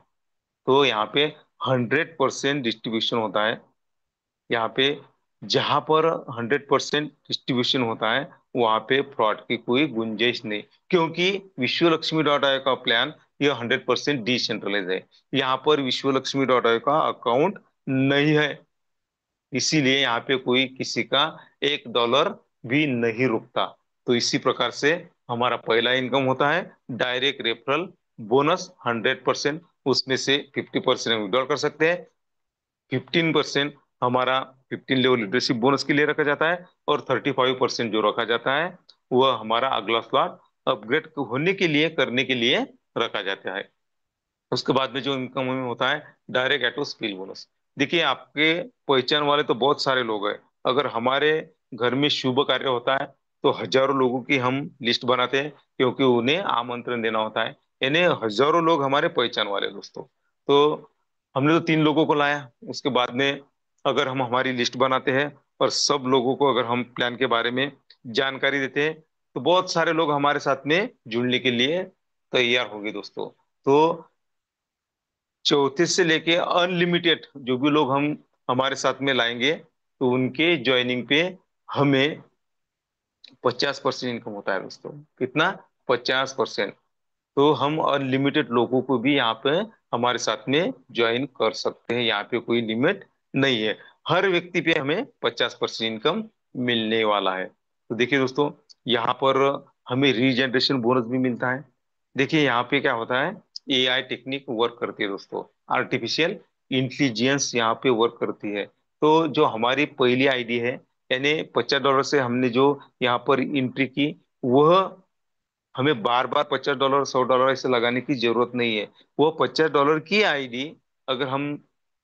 तो यहाँ पे 100% डिस्ट्रीब्यूशन होता है। यहाँ पे जहां पर 100% डिस्ट्रीब्यूशन होता है, वहां पे फ्रॉड की कोई गुंजाइश नहीं, क्योंकि विश्व लक्ष्मी डॉट आई का प्लान ये 100% डिसेंट्रलाइज है। यहाँ पर विश्व लक्ष्मी डॉट आई का अकाउंट नहीं है, इसीलिए यहाँ पे कोई किसी का $1 भी नहीं रुकता। तो इसी प्रकार से हमारा पहला इनकम होता है डायरेक्ट रेफरल बोनस 100%। उसमें से 50% हम विड्रॉल कर सकते हैं, 15% हमारा 15 लेवल लीडरशिप बोनस के लिए रखा जाता है, और 35% जो रखा जाता है वह हमारा अगला स्लॉट अपग्रेड होने के लिए करने के लिए रखा जाता है। उसके बाद में जो इनकम में होता है डायरेक्ट एटो स्किल बोनस। देखिए आपके पहचान वाले तो बहुत सारे लोग हैं। अगर हमारे घर में शुभ कार्य होता है तो हजारों लोगों की हम लिस्ट बनाते हैं, क्योंकि उन्हें आमंत्रण देना होता है। यानी हजारों लोग हमारे पहचान वाले दोस्तों। तो हमने तो 3 लोगों को लाया। उसके बाद में अगर हम हमारी लिस्ट बनाते हैं और सब लोगों को अगर हम प्लान के बारे में जानकारी देते हैं, तो बहुत सारे लोग हमारे साथ में जुड़ने के लिए तैयार होंगे दोस्तों। तो चौथे से लेके अनलिमिटेड जो भी लोग हम हमारे साथ में लाएंगे, तो उनके ज्वाइनिंग पे हमें 50% इनकम होता है दोस्तों। कितना? 50%। तो हम अनलिमिटेड लोगों को भी यहाँ पे हमारे साथ में ज्वाइन कर सकते हैं। यहाँ पे कोई लिमिट नहीं है। हर व्यक्ति पे हमें 50% इनकम मिलने वाला है। तो देखिए दोस्तों, यहाँ पर हमें रीजनरेशन बोनस भी मिलता है। देखिए यहाँ पे क्या होता है, एआई टेक्निक वर्क करती है दोस्तों। आर्टिफिशियल इंटेलिजेंस यहाँ पे वर्क करती है। तो जो हमारी पहली आईडी है, यानी $50 से हमने जो यहाँ पर एंट्री की, वह हमें बार बार $50 $100 ऐसे लगाने की जरूरत नहीं है। वो $50 की आईडी अगर हम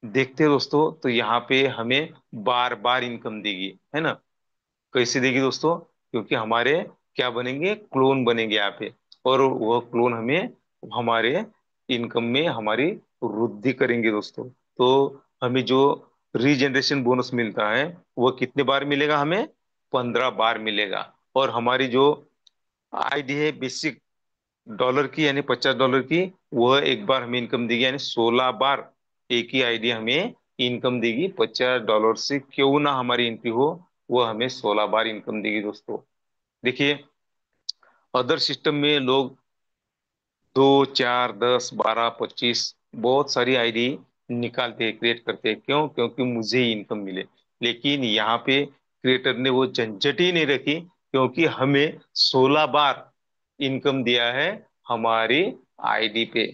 देखते हैं दोस्तों, तो यहाँ पे हमें बार बार इनकम देगी, है ना। कैसे देगी दोस्तों? क्योंकि हमारे क्या बनेंगे, क्लोन बनेंगे यहाँ पे। और वह क्लोन हमें हमारे इनकम में हमारी वृद्धि करेंगे दोस्तों। तो हमें जो रीजनरेशन बोनस मिलता है वह कितने बार मिलेगा? हमें 15 बार मिलेगा। और हमारी जो आईडी है बेसिक डॉलर की, यानी $50 की, वह एक बार हमें इनकम देगी, यानी 16 बार एक ही आईडी हमें इनकम देगी। $50 से क्यों ना हमारी एंट्री हो, वह हमें 16 बार इनकम देगी दोस्तों। देखिए अदर सिस्टम में लोग 2 4 10 12 25 बहुत सारी आईडी निकालते हैं, क्रिएट करते हैं। क्यों? क्योंकि मुझे ही इनकम मिले। लेकिन यहाँ पे क्रिएटर ने वो झंझट ही नहीं रखी, क्योंकि हमें 16 बार इनकम दिया है हमारी आईडी पे।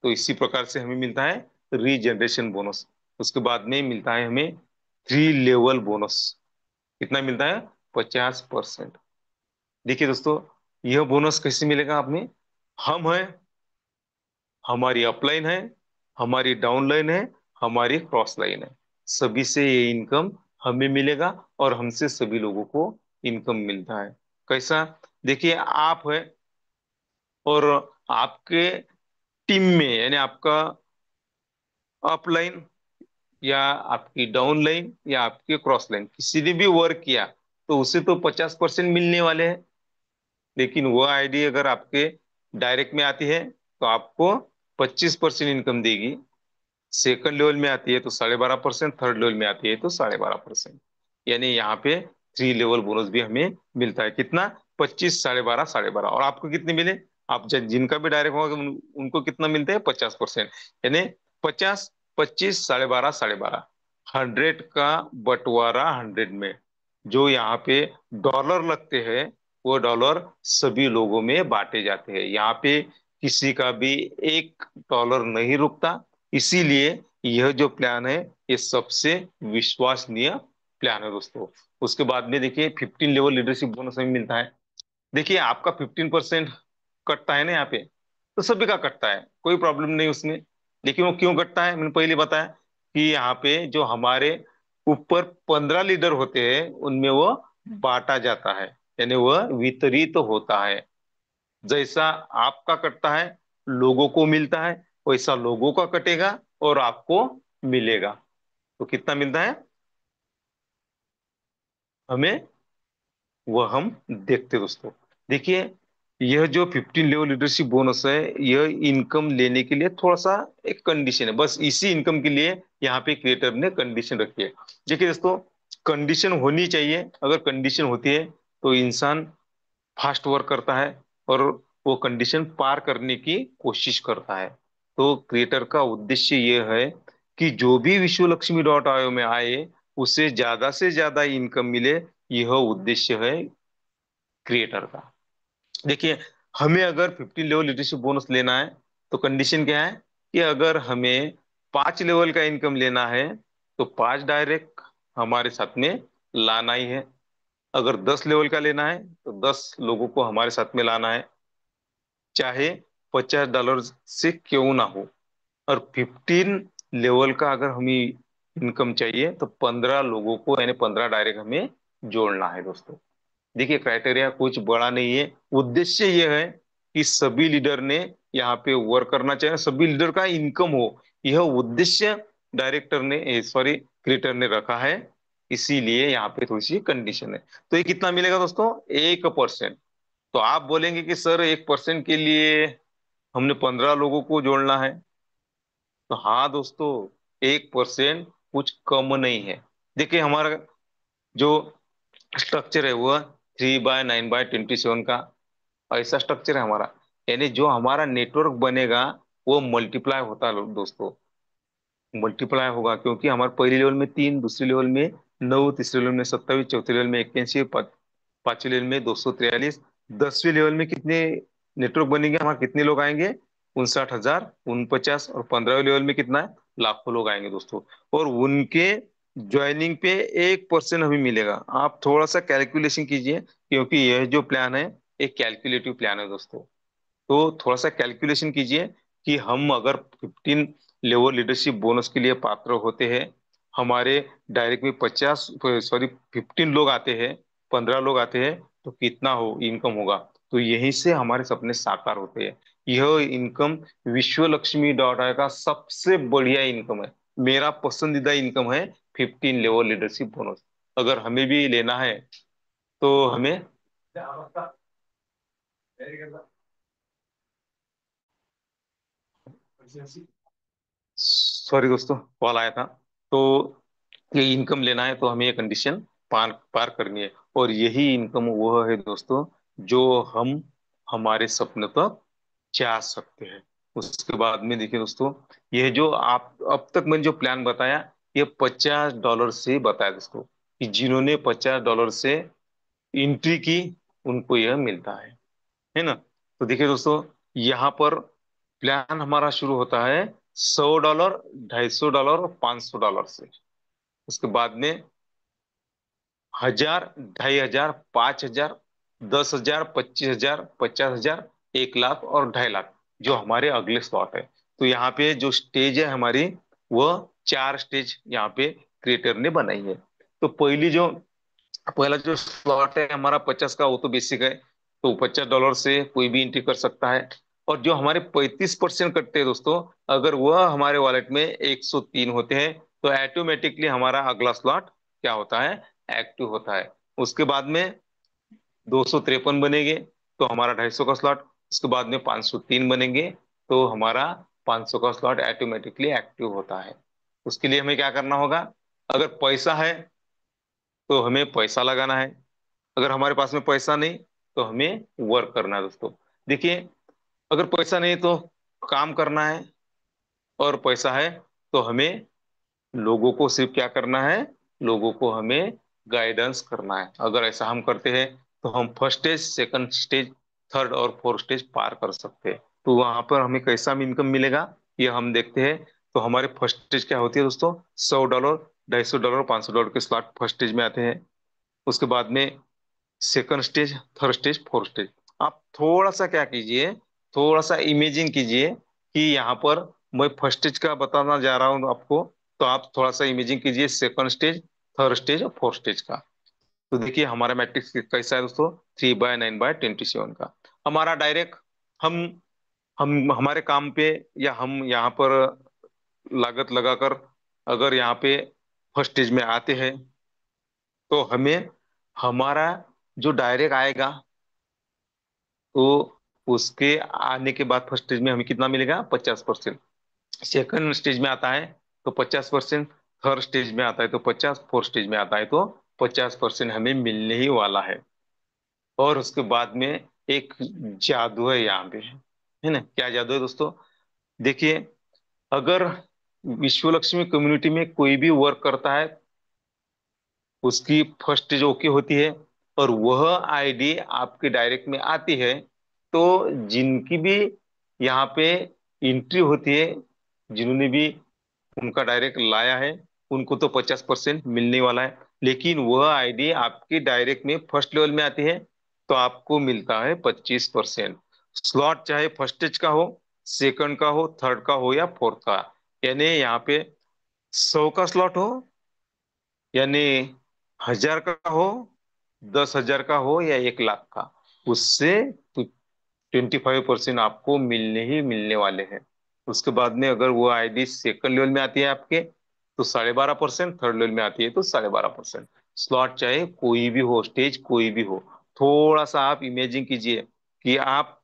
तो इसी प्रकार से हमें मिलता है रीजनरेशन बोनस। उसके बाद में मिलता है हमें 3 लेवल बोनस। कितना मिलता है? 50%। देखिए दोस्तों, यह बोनस कैसे मिलेगा आप में? हम है, हमारी अपलाइन है, हमारी डाउनलाइन है, हमारी क्रॉस लाइन है, सभी से ये इनकम हमें मिलेगा। और हमसे सभी लोगों को इनकम मिलता है। कैसा? देखिए आप है, और आपके टीम में, यानी आपका अपलाइन या आपकी डाउनलाइन या आपकी क्रॉस लाइन किसी ने भी वर्क किया, तो उसे तो 50% मिलने वाले हैं। लेकिन वो आईडी अगर आपके डायरेक्ट में आती है तो आपको 25% इनकम देगी। सेकंड लेवल में आती है तो 12.5%, थर्ड लेवल में आती है तो 12.5%। यानी यहाँ पे 3 लेवल बोनस भी हमें मिलता है। कितना? 25, 12.5, 12.5। और आपको कितने मिले? आप जिनका भी डायरेक्ट होगा उनको कितना मिलते हैं? 50%। यानी 50, 25, 12.5, 12.5, 100 का बंटवारा 100 में। जो यहाँ पे डॉलर लगते हैं, वो डॉलर सभी लोगों में बांटे जाते हैं। यहाँ पे किसी का भी $1 नहीं रुकता। इसीलिए यह जो प्लान है, ये सबसे विश्वसनीय प्लान है दोस्तों। उसके बाद में देखिए 15 लेवल लीडरशिप बोनस हमें मिलता है। देखिए आपका 15% कटता है ना यहाँ पे, तो सभी का कटता है, कोई प्रॉब्लम नहीं उसमें। लेकिन वो क्यों कटता है, मैंने पहले बताया कि यहाँ पे जो हमारे ऊपर 15 लीडर होते हैं उनमें वो बांटा जाता है, यानी वह वितरित तो होता है। जैसा आपका कटता है, लोगों को मिलता है, वैसा लोगों का कटेगा और आपको मिलेगा। तो कितना मिलता है हमें, वह हम देखते हैं दोस्तों। देखिए यह जो 15 लेवल लीडरशिप बोनस है, यह इनकम लेने के लिए थोड़ा सा एक कंडीशन है। बस इसी इनकम के लिए यहाँ पे क्रिएटर ने कंडीशन रखी है। देखिए दोस्तों, कंडीशन होनी चाहिए। अगर कंडीशन होती है तो इंसान फास्ट वर्क करता है और वो कंडीशन पार करने की कोशिश करता है। तो क्रिएटर का उद्देश्य ये है कि जो भी विश्वलक्ष्मी.io में आए, उसे ज्यादा से ज्यादा इनकम मिले। यह उद्देश्य है क्रिएटर का। देखिए हमें अगर 15 लेवल लीडरशिप बोनस लेना है, तो कंडीशन क्या है कि अगर हमें 5 लेवल का इनकम लेना है, तो 5 डायरेक्ट हमारे साथ में लाना ही है। अगर 10 लेवल का लेना है तो 10 लोगों को हमारे साथ में लाना है, चाहे $50 से क्यों ना हो। और 15 लेवल का अगर हमें इनकम चाहिए तो 15 लोगों को, यानी 15 डायरेक्ट हमें जोड़ना है दोस्तों। देखिए, क्राइटेरिया कुछ बड़ा नहीं है। उद्देश्य यह है कि सभी लीडर ने यहाँ पे वर्क करना चाहिए, सभी लीडर का इनकम हो। यह उद्देश्य डायरेक्टर ने, सॉरी, क्रिएटर ने रखा है। इसीलिए यहाँ पे थोड़ी सी कंडीशन है। तो ये कितना मिलेगा दोस्तों? 1%। तो आप बोलेंगे कि सर 1% के लिए हमने 15 लोगों को जोड़ना है। तो हाँ दोस्तों, 1% कुछ कम नहीं है। देखिए, हमारा जो स्ट्रक्चर है वो 3/9/27 का ऐसा स्ट्रक्चर है हमारा। यानी जो हमारा नेटवर्क बनेगा वो मल्टीप्लाई होता है दोस्तों, मल्टीप्लाई होगा। क्योंकि हमारे पहले लेवल में 3, दूसरे लेवल में 9, तीसरे लेवल में 27, चौथे लेवल में 81, पांचवें लेवल में 243, 10वें लेवल में कितने नेटवर्क बनेंगे, हमारे कितने लोग आएंगे? 59,049। और 15वें लेवल में कितना है? लाखों लोग आएंगे दोस्तों। और उनके ज्वाइनिंग पे 1% हमें मिलेगा। आप थोड़ा सा कैलकुलेशन कीजिए, क्योंकि यह जो प्लान है एक कैलकुलेटिव प्लान है दोस्तों। तो थोड़ा सा कैलकुलेशन कीजिए कि हम अगर 15 लेवल लीडरशिप बोनस के लिए पात्र होते हैं, हमारे डायरेक्ट में 50, सॉरी, 15 लोग आते हैं, 15 लोग आते हैं, तो कितना हो इनकम होगा। तो यहीं से हमारे सपने साकार होते हैं। यह इनकम विश्व लक्ष्मी डॉट आई का सबसे बढ़िया इनकम है। मेरा पसंदीदा इनकम है 15 लेवल लीडरशिप बोनस। अगर हमें भी लेना है तो हमें, सॉरी दोस्तों, कॉल आया था। तो ये इनकम लेना है तो हमें ये कंडीशन पार पार करनी है। और यही इनकम वो है दोस्तों जो हम हमारे सपने तक जा सकते हैं। उसके बाद में देखिए दोस्तों, ये जो आप अब तक मैंने जो प्लान बताया, ये $50 से बताया दोस्तों, कि जिन्होंने $50 से एंट्री की उनको यह मिलता है ना। तो देखिए दोस्तों, यहाँ पर प्लान हमारा शुरू होता है $100, $250 और $500 से। उसके बाद में 1,000, 2,500, 5,000, 10,000, 25,000, 50,000, 1 लाख और 2.5 लाख, जो हमारे अगले स्लॉट है। तो यहाँ पे जो स्टेज है हमारी, वह 4 स्टेज यहाँ पे क्रिएटर ने बनाई है। तो पहला जो स्लॉट है हमारा 50 का, वो तो बेसिक है। तो $50 से कोई भी एंट्री कर सकता है। और जो हमारे 35% कटते हैं दोस्तों, अगर वह हमारे वॉलेट में 103 होते हैं, तो ऑटोमेटिकली हमारा अगला स्लॉट क्या होता है? एक्टिव होता है। उसके बाद में 253 बनेंगे तो हमारा 250 का स्लॉट। उसके बाद में 503 बनेंगे तो हमारा 500 का स्लॉट ऑटोमेटिकली एक्टिव होता है। उसके लिए हमें क्या करना होगा? अगर पैसा है तो हमें पैसा लगाना है। अगर हमारे पास में पैसा नहीं तो हमें वर्क करना है दोस्तों। देखिए, अगर पैसा नहीं तो काम करना है, और पैसा है तो हमें लोगों को सिर्फ क्या करना है? लोगों को हमें गाइडेंस करना है। अगर ऐसा हम करते हैं तो हम first stage, second stage, third और फोर्थ स्टेज पार कर सकते हैं। तो वहां पर हमें कैसा इनकम मिलेगा ये हम देखते हैं। तो हमारे फर्स्ट स्टेज क्या होती है दोस्तों? $100, $250, $500 के स्लॉट फर्स्ट स्टेज में आते हैं। उसके बाद में second stage, third stage, fourth stage. आप थोड़ा सा क्या कीजिए, थोड़ा सा इमेजिन कीजिए कि यहाँ पर मैं फर्स्ट स्टेज का बताना जा रहा हूँ आपको। तो आप थोड़ा सा इमेजिन कीजिए सेकंड स्टेज, थर्ड स्टेज और फोर्थ स्टेज का। तो देखिए हमारा मैट्रिक्स कैसा है दोस्तों? 3/9/27 का। हमारा डायरेक्ट, हम हमारे काम पे, या हम यहाँ पर लागत लगाकर अगर यहाँ पे फर्स्ट स्टेज में आते हैं, तो हमें हमारा जो डायरेक्ट आएगा, तो उसके आने के बाद फर्स्ट स्टेज में हमें कितना मिलेगा? 50%। सेकंड स्टेज में आता है तो 50%, थर्ड स्टेज में आता है तो 50, फोर्थ स्टेज में आता है तो 50% हमें मिलने ही वाला है। और उसके बाद में एक जादू है यहाँ पे, है ना? क्या जादू है दोस्तों? देखिए, अगर विश्व लक्ष्मी कम्युनिटी में कोई भी वर्क करता है, उसकी फर्स्ट स्टेज ओके होती है, और वह आईडी आपके डायरेक्ट में आती है, तो जिनकी भी यहाँ पे एंट्री होती है, जिन्होंने भी उनका डायरेक्ट लाया है, उनको तो 50% मिलने वाला है। लेकिन वह आईडी आपकी डायरेक्ट में फर्स्ट लेवल में आती है तो आपको मिलता है 25%। स्लॉट चाहे फर्स्ट स्टेज का हो, सेकंड का हो, थर्ड का हो या फोर्थ का, यानी यहाँ पे 100 का स्लॉट हो, यानी 1000 का हो, 10,000 का हो या 1 लाख का, उससे 25% आपको मिलने ही मिलने वाले हैं। उसके बाद में अगर वो आईडी सेकंड लेवल में आती है आपके तो 12.5%, थर्ड लेवल में आती है तो 12.5%। स्लॉट चाहे कोई भी हो, स्टेज कोई भी हो। थोड़ा सा आप इमेजिन कीजिए कि आप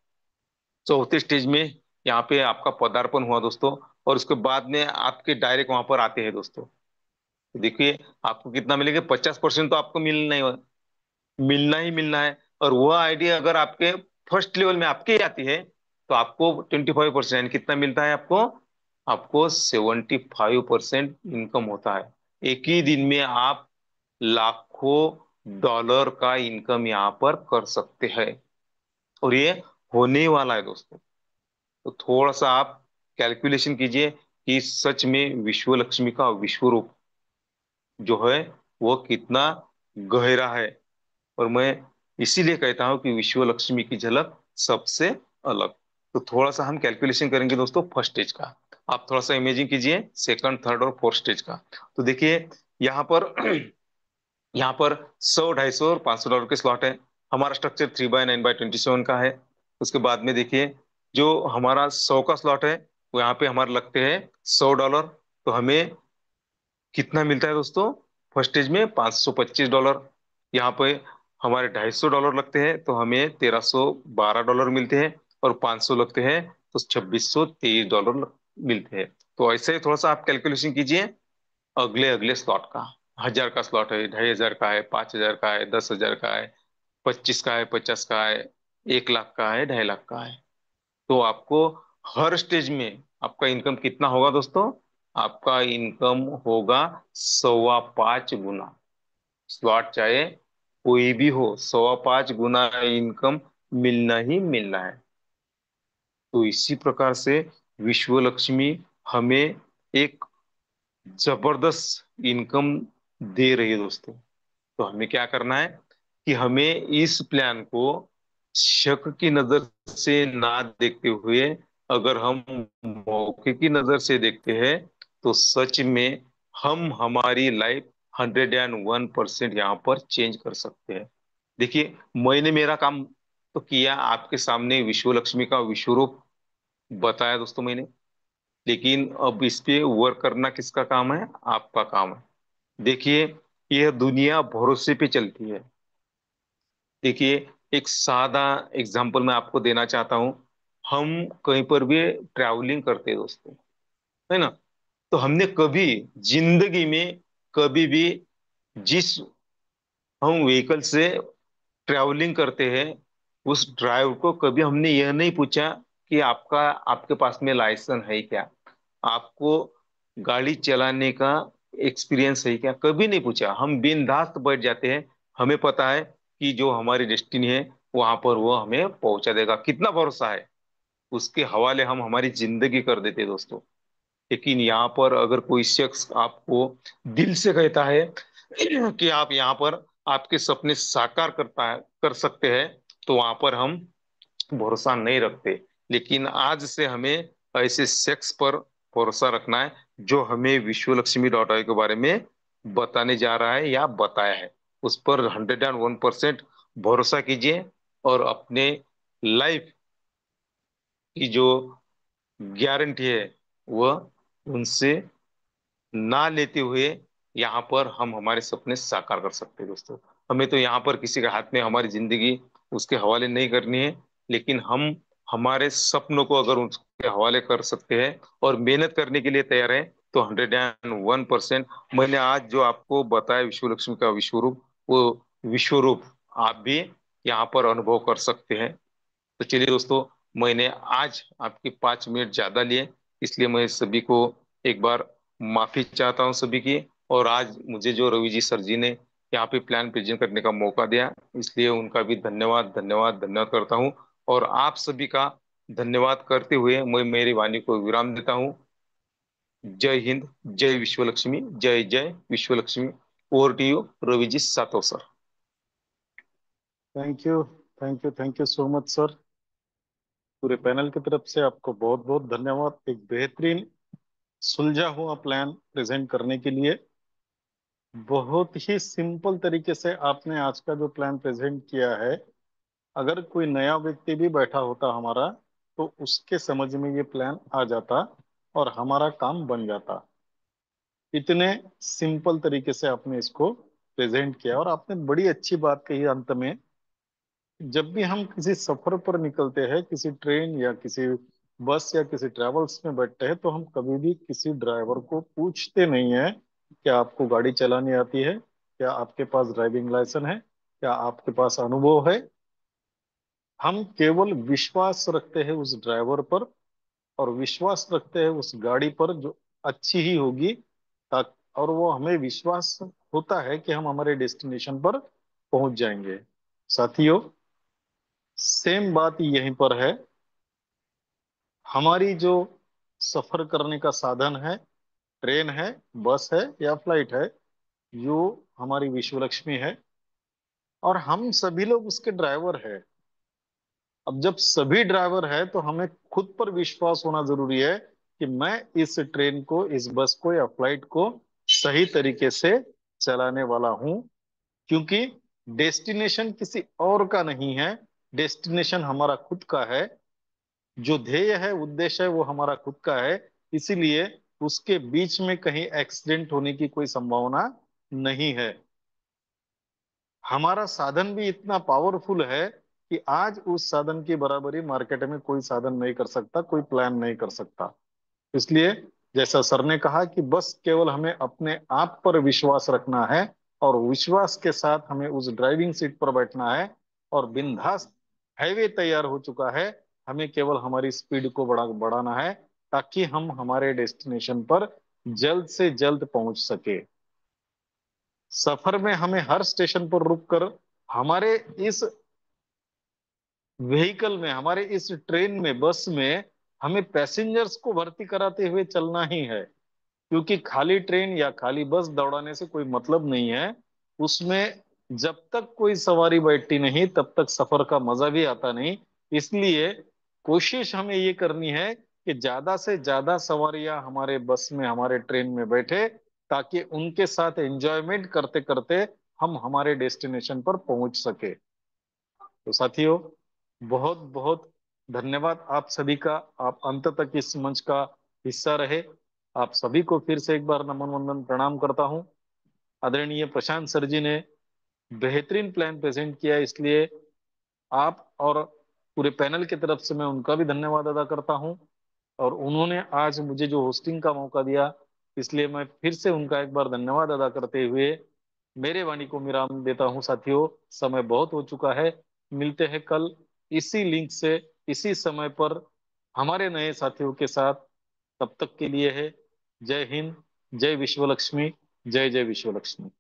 चौथे स्टेज में यहाँ पे आपका पदार्पण हुआ दोस्तों, और उसके बाद में आपके डायरेक्ट वहां पर आते हैं दोस्तों। तो देखिए आपको कितना मिलेगा, 50% तो आपको मिलना ही मिलना है। और वह आइडिया अगर आपके फर्स्ट लेवल में आपके ही आती है तो आपको 25% कितना मिलता है आपको, आपको 75% इनकम होता है। एक ही दिन में आप लाखों डॉलर का इनकम यहाँ पर कर सकते हैं, और ये होने वाला है दोस्तों। तो थोड़ा सा आप कैलकुलेशन कीजिए कि सच में विश्व लक्ष्मी का विश्व रूप जो है वो कितना गहरा है। और मैं इसीलिए कहता हूं कि विश्व लक्ष्मी की झलक सबसे अलग। तो थोड़ा सा हम कैलकुलेशन करेंगे दोस्तों फर्स्ट स्टेज का। आप थोड़ा सा इमेजिन कीजिए सेकंड, थर्ड और फोर्थ स्टेज का। तो देखिए यहाँ पर यहाँ पर 100, 250 और $500 के स्लॉट है। हमारा स्ट्रक्चर 3/9/27 का है। उसके बाद में देखिए जो हमारा 100 का स्लॉट है वो यहाँ पे हमारे लगते हैं $100। तो हमें कितना मिलता है दोस्तों, फर्स्ट स्टेज में $525। यहाँ पे हमारे $250 लगते हैं तो हमें $1,312 मिलते हैं। और 500 लगते हैं तो $2,623 मिलते हैं। तो ऐसे ही थोड़ा सा आप कैलकुलेशन कीजिए अगले अगले स्लॉट का। 1000 का स्लॉट है, 2500 का है, 5000 का है, 10,000 का है, 25 का है, 50 का है, 1 लाख का है, 2.5 लाख का है। तो आपको हर स्टेज में आपका इनकम कितना होगा दोस्तों, आपका इनकम होगा 5.25 गुना। स्लॉट चाहे कोई भी हो, 5.25 गुना इनकम मिलना ही मिलना है। तो इसी प्रकार से विश्व लक्ष्मी हमें एक जबरदस्त इनकम दे रही है दोस्तों। तो हमें क्या करना है कि हमें इस प्लान को शक की नजर से ना देखते हुए अगर हम मौके की नजर से देखते हैं तो सच में हम हमारी लाइफ 101% यहाँ पर चेंज कर सकते हैं। देखिए मैंने मेरा काम तो किया, आपके सामने विश्व लक्ष्मी का विश्व रूप बताया दोस्तों मैंने। लेकिन अब इस पे वर्क करना किसका काम है, आपका काम है। देखिए यह दुनिया भरोसे पे चलती है। देखिए एक सादा एग्जांपल मैं आपको देना चाहता हूँ। हम कहीं पर भी ट्रैवलिंग करते हैं दोस्तों, है ना। तो हमने कभी जिंदगी में कभी भी जिस हम व्हीकल से ट्रैवलिंग करते हैं उस ड्राइवर को कभी हमने यह नहीं पूछा कि आपका आपके पास में लाइसेंस है क्या, आपको गाड़ी चलाने का एक्सपीरियंस है क्या, कभी नहीं पूछा। हम बिनधास्त बैठ जाते हैं। हमें पता है कि जो हमारी डेस्टिनी है वहां पर वो हमें पहुंचा देगा, कितना भरोसा है, उसके हवाले हम हमारी जिंदगी कर देते हैं दोस्तों। लेकिन यहाँ पर अगर कोई शख्स आपको दिल से कहता है कि आप यहाँ पर आपके सपने साकार करता है कर सकते हैं, तो वहां पर हम भरोसा नहीं रखते। लेकिन आज से हमें ऐसे शख्स पर भरोसा रखना है जो हमें विश्वलक्ष्मी.ai के बारे में बताने जा रहा है या बताया है। उस पर 101% भरोसा कीजिए और अपने लाइफ की जो गारंटी है वह उनसे ना लेते हुए यहाँ पर हम हमारे सपने साकार कर सकते हैं दोस्तों। हमें तो यहाँ पर किसी के हाथ में हमारी जिंदगी उसके हवाले नहीं करनी है, लेकिन हम हमारे सपनों को अगर उसके हवाले कर सकते हैं और मेहनत करने के लिए तैयार हैं तो 101% मैंने आज जो आपको बताया विश्व लक्ष्मी का विश्व रूप, वो विश्व रूप आप भी यहाँ पर अनुभव कर सकते हैं। तो चलिए दोस्तों, मैंने आज आपके 5 मिनट ज्यादा लिए, इसलिए मैं सभी को एक बार माफी चाहता हूँ सभी की। और आज मुझे जो रवि जी सर जी ने यहाँ पे प्लान प्रेजेंट करने का मौका दिया, इसलिए उनका भी धन्यवाद धन्यवाद धन्यवाद करता हूँ। और आप सभी का धन्यवाद करते हुए मैं मेरी वाणी को विराम देता हूँ। जय हिंद, जय विश्व लक्ष्मी, जय जय विश्व Lakshmi. Over to you Ravi ji सातो sir. Thank you, thank you, thank you so much sir. पूरे पैनल की तरफ से आपको बहुत बहुत धन्यवाद, एक बेहतरीन सुलझा हुआ प्लान प्रेजेंट करने के लिए। बहुत ही सिंपल तरीके से आपने आज का जो प्लान प्रेजेंट किया है, अगर कोई नया व्यक्ति भी बैठा होता हमारा, तो उसके समझ में ये प्लान आ जाता और हमारा काम बन जाता। इतने सिंपल तरीके से आपने इसको प्रेजेंट किया, और आपने बड़ी अच्छी बात कही अंत में। जब भी हम किसी सफर पर निकलते हैं, किसी ट्रेन या किसी बस या किसी ट्रेवल्स में बैठते हैं, तो हम कभी भी किसी ड्राइवर को पूछते नहीं है क्या आपको गाड़ी चलानी आती है, क्या आपके पास ड्राइविंग लाइसेंस है, क्या आपके पास अनुभव है। हम केवल विश्वास रखते हैं उस ड्राइवर पर, और विश्वास रखते हैं उस गाड़ी पर जो अच्छी ही होगी। और वो हमें विश्वास होता है कि हम हमारे डेस्टिनेशन पर पहुंच जाएंगे। साथियों, सेम बात यहीं पर है। हमारी जो सफर करने का साधन है, ट्रेन है, बस है या फ्लाइट है, जो हमारी विश्व लक्ष्मी है, और हम सभी लोग उसके ड्राइवर है। अब जब सभी ड्राइवर है तो हमें खुद पर विश्वास होना जरूरी है कि मैं इस ट्रेन को, इस बस को या फ्लाइट को सही तरीके से चलाने वाला हूं। क्योंकि डेस्टिनेशन किसी और का नहीं है, डेस्टिनेशन हमारा खुद का है। जो ध्येय है, उद्देश्य है, वो हमारा खुद का है। इसीलिए उसके बीच में कहीं एक्सीडेंट होने की कोई संभावना नहीं है। हमारा साधन भी इतना पावरफुल है कि आज उस साधन की बराबरी मार्केट में कोई साधन नहीं कर सकता, कोई प्लान नहीं कर सकता। इसलिए जैसा सर ने कहा कि बस केवल हमें अपने आप पर विश्वास रखना है, और विश्वास के साथ हमें उस ड्राइविंग सीट पर बैठना है, और बिंदास हाईवे तैयार हो चुका है। हमें केवल हमारी स्पीड को बढ़ाना है, ताकि हम हमारे डेस्टिनेशन पर जल्द से जल्द पहुंच सके। सफर में हमें हर स्टेशन पर रुककर हमारे इस व्हीकल में, हमारे इस ट्रेन में, बस में, हमें पैसेंजर्स को भर्ती कराते हुए चलना ही है। क्योंकि खाली ट्रेन या खाली बस दौड़ाने से कोई मतलब नहीं है। उसमें जब तक कोई सवारी बैठती नहीं, तब तक सफर का मजा भी आता नहीं। इसलिए कोशिश हमें ये करनी है कि ज्यादा से ज्यादा सवारियां हमारे बस में, हमारे ट्रेन में बैठे, ताकि उनके साथ एंजॉयमेंट करते करते हम हमारे डेस्टिनेशन पर पहुंच सके। तो साथियों, बहुत बहुत धन्यवाद आप सभी का। आप अंत तक इस मंच का हिस्सा रहे। आप सभी को फिर से एक बार नमन वंदन प्रणाम करता हूं। आदरणीय प्रशांत सर जी ने बेहतरीन प्लान प्रेजेंट किया, इसलिए आप और पूरे पैनल की तरफ से मैं उनका भी धन्यवाद अदा करता हूं। और उन्होंने आज मुझे जो होस्टिंग का मौका दिया, इसलिए मैं फिर से उनका एक बार धन्यवाद अदा करते हुए मेरे वाणी को विराम देता हूं। साथियों, समय बहुत हो चुका है। मिलते हैं कल इसी लिंक से, इसी समय पर, हमारे नए साथियों के साथ। तब तक के लिए है जय हिंद, जय विश्व लक्ष्मी, जय जय विश्व लक्ष्मी।